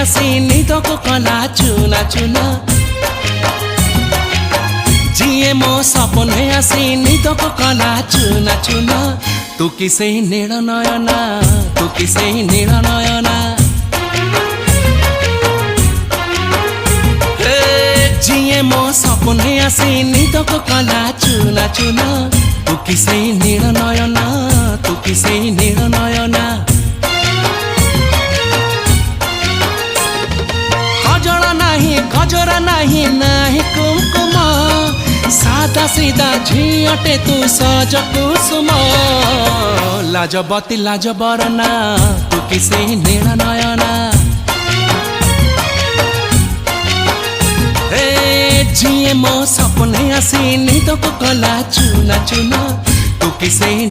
आसी निद को कला चुना चुना जिए मो सपने आसी निद को कला चुना चुना तू किसे नील नयना तू किसे नील नयना जिए मो सपने आसी निद को कला चुना चुना तू किसे नील नयना तू किसे नील नयना गजरा नहीं नहीं कुमकुम सादा सीधा झीटे तू सज कुसुम लाजबती लाज बरना तू किसे नील नयना जिए मो सपने आसी निद को कला चुना चुना तू किसे